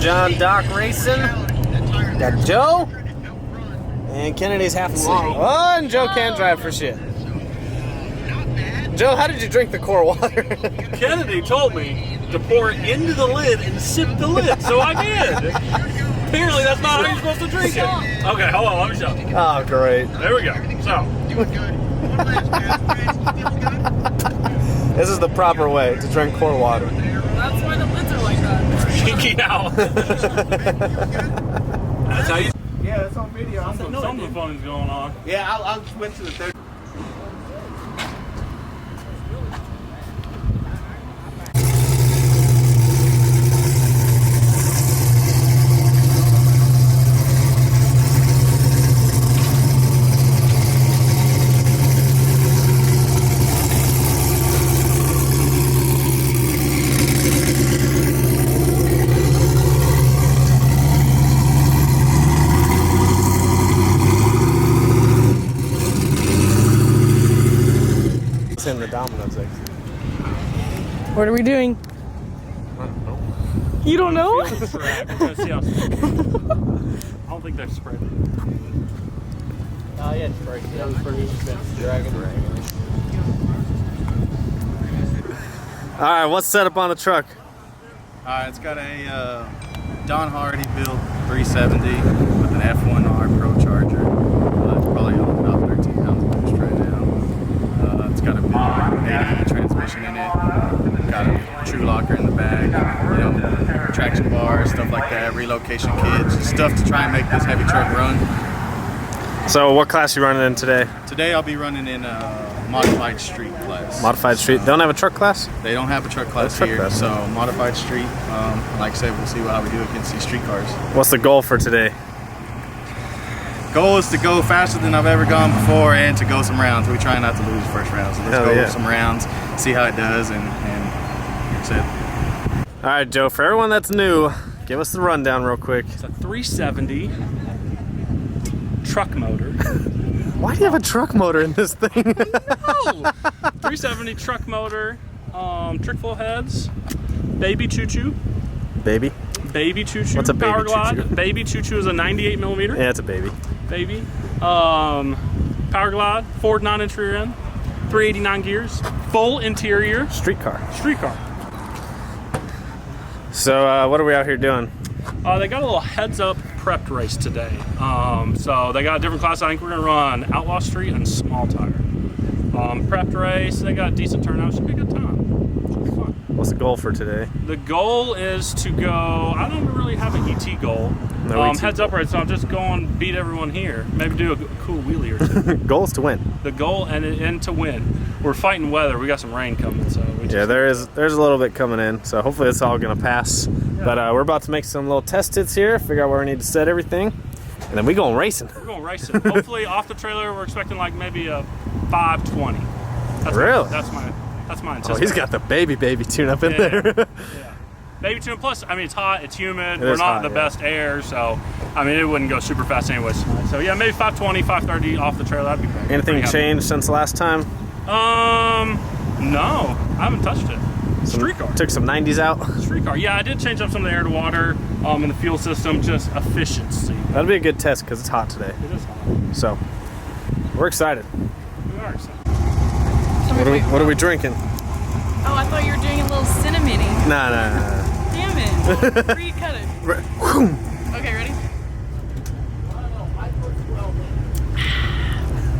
John Doc Racing. Got Joe. And Kennedy's half asleep. Oh, and Joe can't drive for shit. Joe, how did you drink the core water? Kennedy told me to pour it into the lid and sip the lid, so I did. Apparently that's not how you're supposed to drink it. Okay, hold on, let me show you. Oh, great. There we go. So. This is the proper way to drink core water. That's why the lids are like that. Cheeky out. That's how you. Yeah, it's on video. Something fun is going on. Yeah, I just went to the third. In the Domino's exit. What are we doing? I don't know. You don't know? We're gonna see how. I don't think they've sprayed it. Oh, yeah, it's right. That was pretty Dragon. All right, what's set up on the truck? It's got a Don Hardy built 370 with an F1R Pro Charger. It's probably on about 13 pounds of boost right now. It's got a big 80 transmission in it. Got a true locker in the back. You know, traction bars, stuff like that. Relocation kits, stuff to try and make this heavy truck run. So, what class are you running in today? Today I'll be running in modified street class. Modified street. They don't have a truck class? They don't have a truck class Truck here, class. so modified street. Like I said, we'll see how we do against these street cars. What's the goal for today? Goal is to go faster than I've ever gone before and to go some rounds. We try not to lose first round, so let's Hell go yeah. some rounds, see how it does, and that's it. All right, Joe, for everyone that's new, give us the rundown real quick. It's a 370 truck motor. Why do you have a truck motor in this thing? No! 370 truck motor, trick full heads, baby choo-choo. Baby? Baby choo-choo. What's a baby Power glide. choo-choo? Baby choo-choo is a 98 millimeter. Yeah, it's a baby. Baby. Power glide, Ford 9-inch rear end, 389 gears, full interior, Street car. street car. So, what are we out here doing? They got a little heads-up prepped race today. So they got different classes. I think we're gonna run Outlaw Street and Small Tire. Prepped race. They got decent turnout. Should be a good time. Should be fun. What's the goal for today? The goal is to go. I don't really have an ET goal. No ET heads up right, so I'm just going beat everyone here. Maybe do a cool wheelie or two. Goal is to win. The goal and to win. We're fighting weather. We got some rain coming, so we just, Yeah, there's a little bit coming in, so hopefully it's all gonna pass. Yeah. But we're about to make some little test hits here, figure out where we need to set everything, and then we going racing. We're going racing. Hopefully off the trailer, we're expecting like maybe a 520. That's Really? That's my Oh, anticipation. he's got the baby tune up in Yeah. there. Yeah. Baby tune. Plus, I mean, it's hot, it's humid. It We're is not hot, in the yeah. best air, so I mean, it wouldn't go super fast anyways. So yeah, maybe 520, 530 off the trailer. That'd be great. Anything Pretty happy. changed since last time? No, I haven't touched it. Street car. Took some 90s out. Street car. Yeah, I did change up some of the air to water in the fuel system, just efficiency. That'll be a good test because it's hot today. It is hot. So, we're excited. We are excited. What are we drinking? Oh, I thought you were doing a little cinnamon-y. Nah. Damn it. Recut it. Okay, ready?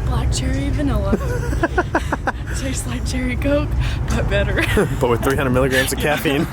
Black cherry vanilla. Tastes like cherry Coke, but better. But with 300 milligrams of caffeine.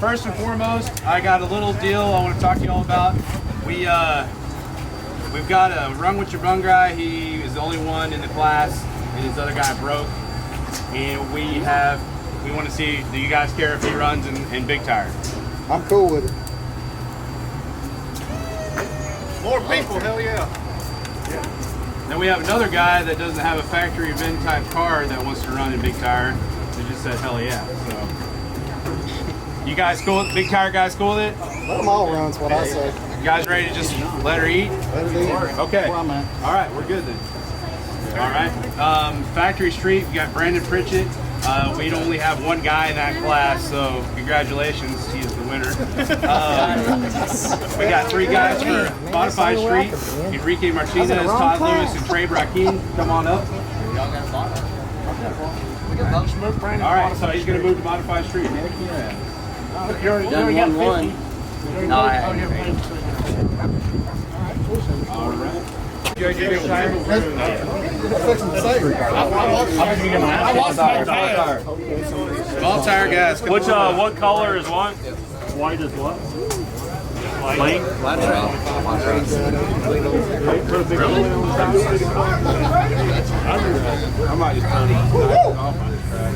first and foremost, I got a little deal I want to talk to you all about. We've got a Run With Your Bun guy. He is the only one in the class, and his other guy broke. And we want to see, do you guys care if he runs in big tire? I'm cool with it. More people, hell yeah. Then we have another guy that doesn't have a factory VIN type car that wants to run in big tire. They just said hell yeah. So, you guys cool? Big tire guys cool with it? Let them all run, is what I say. You guys ready to just let her eat? Let it eat. Okay. Where I'm at. All right, we're good then. All right. Factory Street, we got Brandon Pritchett. We'd only have one guy in that class, so congratulations, he's the winner. We got 3 guys for Modified Street. Enrique Martinez, Todd Lewis, and Trey Brackeen. Come on up. All right, so he's going to move to Modified Street. You already got 50. No, I haven't. All right. I lost my tire. Small tire guys. Which what color is what? White is what? White. I might just turn it off on the track.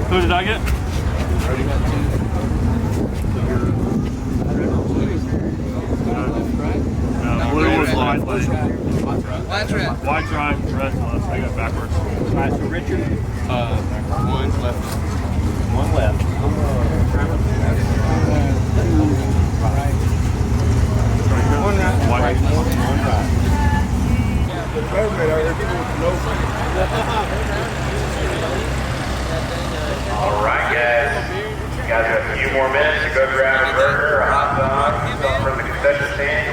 Who did I get? Blue was light. White drive, red plus. I got backwards. Alright, so Richard, one left. One left. One right. White. One right. Go grab a burger or a hot dog, some from the concession stand.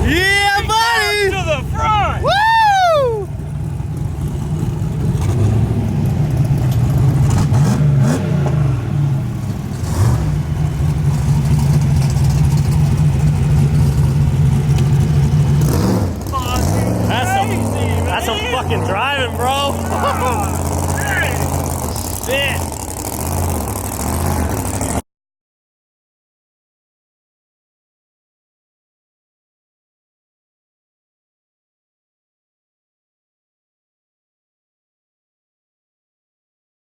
Yeah, buddy! To the front! Woo! That's some fucking driving, bro. Shit.